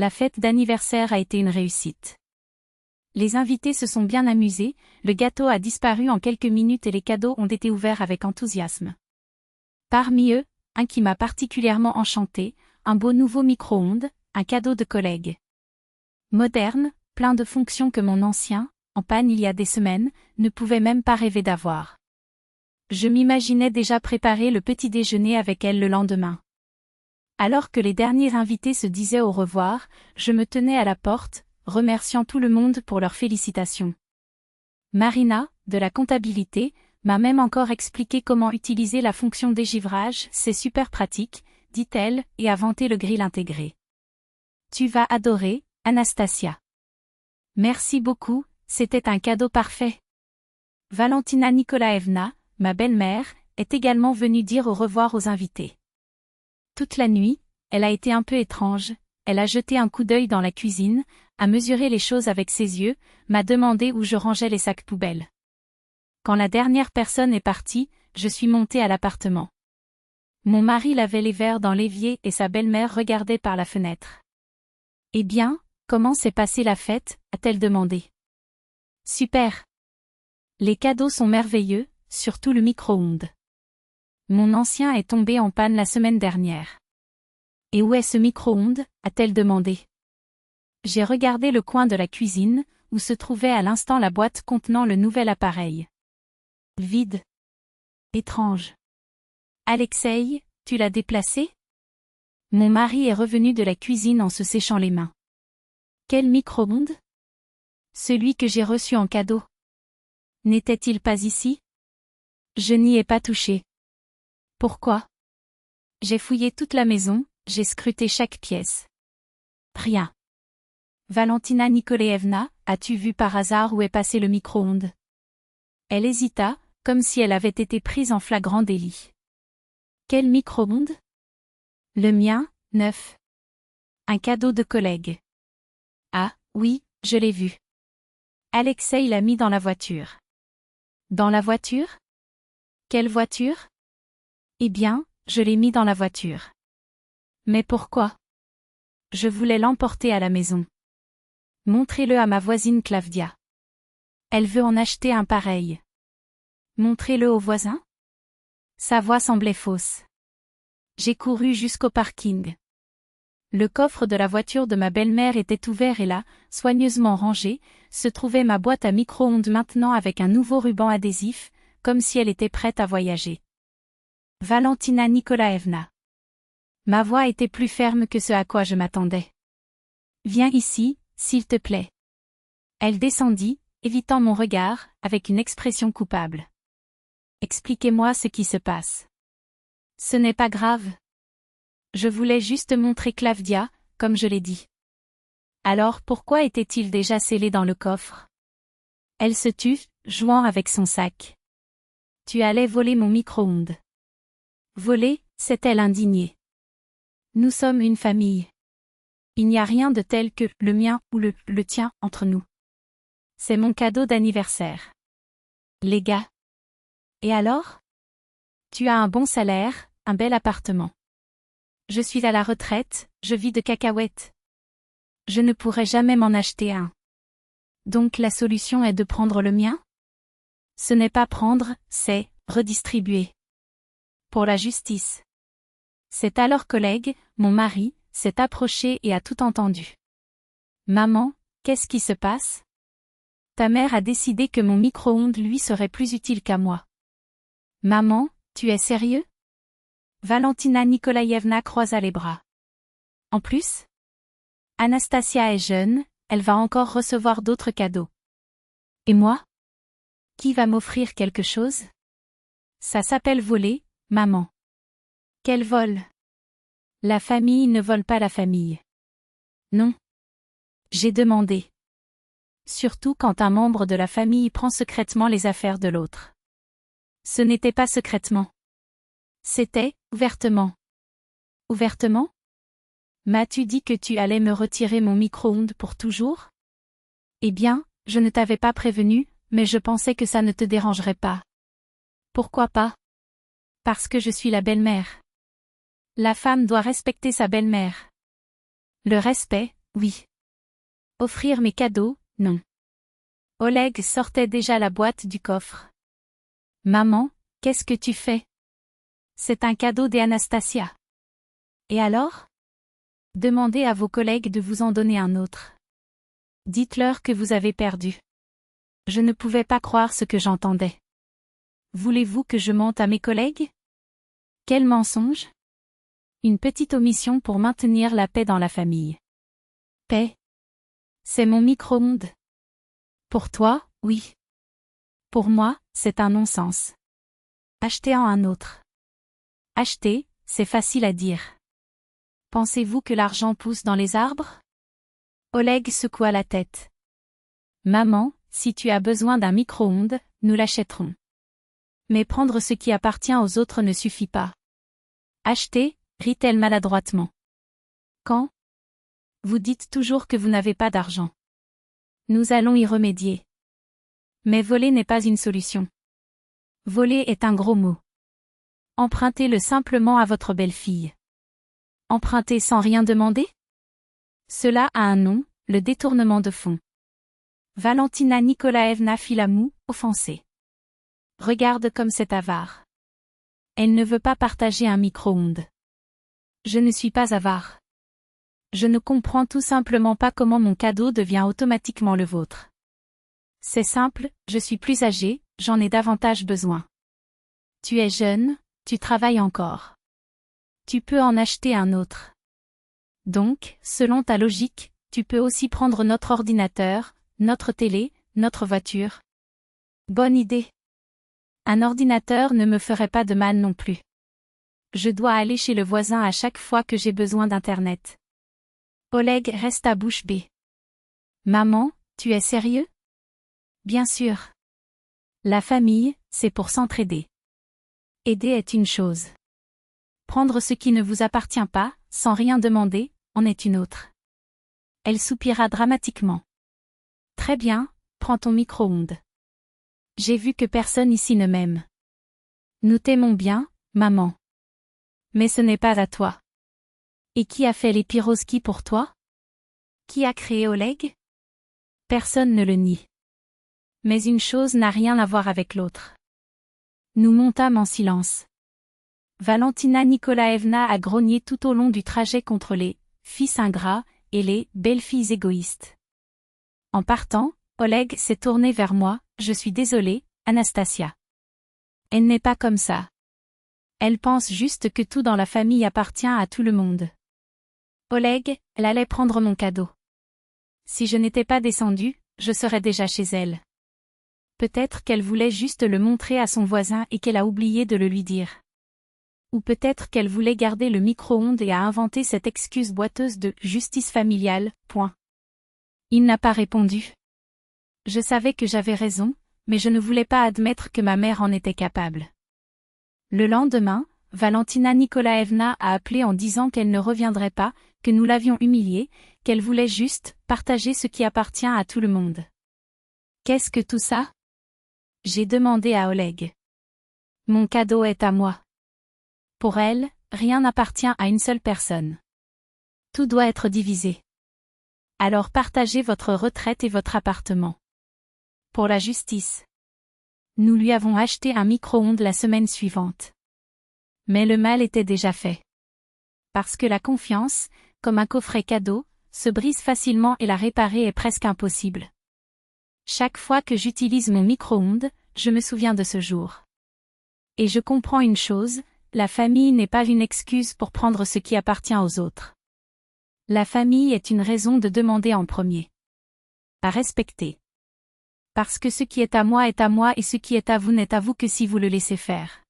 La fête d'anniversaire a été une réussite. Les invités se sont bien amusés, le gâteau a disparu en quelques minutes et les cadeaux ont été ouverts avec enthousiasme. Parmi eux, un qui m'a particulièrement enchanté, un beau nouveau micro-ondes, un cadeau de collègue. Moderne, plein de fonctions que mon ancien, en panne il y a des semaines, ne pouvait même pas rêver d'avoir. Je m'imaginais déjà préparer le petit déjeuner avec elle le lendemain. Alors que les derniers invités se disaient au revoir, je me tenais à la porte, remerciant tout le monde pour leurs félicitations. Marina, de la comptabilité, m'a même encore expliqué comment utiliser la fonction dégivrage, c'est super pratique, dit-elle, et a vanté le grill intégré. Tu vas adorer, Anastasia. Merci beaucoup, c'était un cadeau parfait. Valentina Nikolaevna, ma belle-mère, est également venue dire au revoir aux invités. Toute la nuit, elle a été un peu étrange, elle a jeté un coup d'œil dans la cuisine, a mesuré les choses avec ses yeux, m'a demandé où je rangeais les sacs poubelles. Quand la dernière personne est partie, je suis montée à l'appartement. Mon mari lavait les verres dans l'évier et sa belle-mère regardait par la fenêtre. « Eh bien, comment s'est passée la fête ?» a-t-elle demandé. « Super. Les cadeaux sont merveilleux, surtout le micro-ondes. Mon ancien est tombé en panne la semaine dernière. »« Et où est ce micro-ondes ?» a-t-elle demandé. J'ai regardé le coin de la cuisine, où se trouvait à l'instant la boîte contenant le nouvel appareil. Vide. Étrange. Alexei, tu l'as déplacé? Mon mari est revenu de la cuisine en se séchant les mains. Quel micro-ondes? Celui que j'ai reçu en cadeau. N'était-il pas ici? Je n'y ai pas touché. Pourquoi? J'ai fouillé toute la maison, j'ai scruté chaque pièce. Rien. Valentina Nikolaevna, as-tu vu par hasard où est passé le micro-ondes? Elle hésita, comme si elle avait été prise en flagrant délit. Quel micro-ondes? Le mien, neuf. Un cadeau de collègue. Ah, oui, je l'ai vu. Alexei l'a mis dans la voiture. Dans la voiture? Quelle voiture? Eh bien, je l'ai mis dans la voiture. Mais pourquoi? Je voulais l'emporter à la maison. Montrez-le à ma voisine Clavdia. Elle veut en acheter un pareil. Montrez-le au voisin? Sa voix semblait fausse. J'ai couru jusqu'au parking. Le coffre de la voiture de ma belle-mère était ouvert et là, soigneusement rangé, se trouvait ma boîte à micro-ondes maintenant avec un nouveau ruban adhésif, comme si elle était prête à voyager. Valentina Nikolaevna. Ma voix était plus ferme que ce à quoi je m'attendais. Viens ici, s'il te plaît. Elle descendit, évitant mon regard, avec une expression coupable. Expliquez-moi ce qui se passe. Ce n'est pas grave. Je voulais juste montrer Clavdia, comme je l'ai dit. Alors pourquoi était-il déjà scellé dans le coffre? Elle se tut, jouant avec son sac. Tu allais voler mon micro-ondes. Voler, s'est-elle indignée. Nous sommes une famille. Il n'y a rien de tel que le mien ou le tien entre nous. C'est mon cadeau d'anniversaire. Les gars. Et alors? Tu as un bon salaire, un bel appartement. Je suis à la retraite, je vis de cacahuètes. Je ne pourrai jamais m'en acheter un. Donc la solution est de prendre le mien? Ce n'est pas prendre, c'est redistribuer. Pour la justice. C'est alors collègue, mon mari, s'est approché et a tout entendu. Maman, qu'est-ce qui se passe? Ta mère a décidé que mon micro-ondes lui serait plus utile qu'à moi. Maman, tu es sérieux? Valentina Nikolaevna croisa les bras. En plus? Anastasia est jeune, elle va encore recevoir d'autres cadeaux. Et moi? Qui va m'offrir quelque chose? Ça s'appelle voler, maman. Quel vol? La famille ne vole pas la famille. Non. J'ai demandé. Surtout quand un membre de la famille prend secrètement les affaires de l'autre. Ce n'était pas secrètement. C'était, ouvertement. Ouvertement? M'as-tu dit que tu allais me retirer mon micro-ondes pour toujours? Eh bien, je ne t'avais pas prévenu, mais je pensais que ça ne te dérangerait pas. Pourquoi pas? Parce que je suis la belle-mère. La femme doit respecter sa belle-mère. Le respect, oui. Offrir mes cadeaux, non. Oleg sortait déjà la boîte du coffre. Maman, qu'est-ce que tu fais? C'est un cadeau d'Anastasia. Et alors? Demandez à vos collègues de vous en donner un autre. Dites-leur que vous avez perdu. Je ne pouvais pas croire ce que j'entendais. Voulez-vous que je mente à mes collègues? Quel mensonge? Une petite omission pour maintenir la paix dans la famille. Paix? C'est mon micro-ondes. Pour toi, oui. Pour moi, c'est un non-sens. Achetez-en un autre. Acheter, c'est facile à dire. Pensez-vous que l'argent pousse dans les arbres? Oleg secoua la tête. Maman, si tu as besoin d'un micro-ondes, nous l'achèterons. Mais prendre ce qui appartient aux autres ne suffit pas. Acheter, rit-elle maladroitement. Quand? Vous dites toujours que vous n'avez pas d'argent. Nous allons y remédier. Mais voler n'est pas une solution. Voler est un gros mot. Empruntez-le simplement à votre belle-fille. Emprunter sans rien demander? Cela a un nom, le détournement de fonds. Valentina Nikolaevna fit la moue, offensée. Regarde comme c'est avare. Elle ne veut pas partager un micro-ondes. Je ne suis pas avare. Je ne comprends tout simplement pas comment mon cadeau devient automatiquement le vôtre. C'est simple, je suis plus âgée, j'en ai davantage besoin. Tu es jeune, tu travailles encore. Tu peux en acheter un autre. Donc, selon ta logique, tu peux aussi prendre notre ordinateur, notre télé, notre voiture. Bonne idée. Un ordinateur ne me ferait pas de mal non plus. Je dois aller chez le voisin à chaque fois que j'ai besoin d'Internet. Oleg resta bouche bée. Maman, tu es sérieux? Bien sûr. La famille, c'est pour s'entraider. Aider est une chose. Prendre ce qui ne vous appartient pas, sans rien demander, en est une autre. Elle soupira dramatiquement. Très bien, prends ton micro-ondes. J'ai vu que personne ici ne m'aime. Nous t'aimons bien, maman. Mais ce n'est pas à toi. Et qui a fait les pyroskis pour toi? Qui a créé Oleg? Personne ne le nie. Mais une chose n'a rien à voir avec l'autre. Nous montâmes en silence. Valentina Nikolaevna a grogné tout au long du trajet contre les « fils ingrats » et les « belles-filles égoïstes ». En partant, Oleg s'est tourné vers moi, « Je suis désolée, Anastasia. Elle n'est pas comme ça. Elle pense juste que tout dans la famille appartient à tout le monde. » Oleg, elle allait prendre mon cadeau. Si je n'étais pas descendue, je serais déjà chez elle. Peut-être qu'elle voulait juste le montrer à son voisin et qu'elle a oublié de le lui dire. Ou peut-être qu'elle voulait garder le micro-ondes et a inventé cette excuse boiteuse de « justice familiale ». Il n'a pas répondu. Je savais que j'avais raison, mais je ne voulais pas admettre que ma mère en était capable. Le lendemain, Valentina Nikolaevna a appelé en disant qu'elle ne reviendrait pas, que nous l'avions humiliée, qu'elle voulait juste partager ce qui appartient à tout le monde. Qu'est-ce que tout ça? J'ai demandé à Oleg. Mon cadeau est à moi. Pour elle, rien n'appartient à une seule personne. Tout doit être divisé. Alors partagez votre retraite et votre appartement. Pour la justice. Nous lui avons acheté un micro-ondes la semaine suivante. Mais le mal était déjà fait. Parce que la confiance, comme un coffret cadeau, se brise facilement et la réparer est presque impossible. Chaque fois que j'utilise mon micro-ondes, je me souviens de ce jour. Et je comprends une chose, la famille n'est pas une excuse pour prendre ce qui appartient aux autres. La famille est une raison de demander en premier. À respecter. Parce que ce qui est à moi et ce qui est à vous n'est à vous que si vous le laissez faire.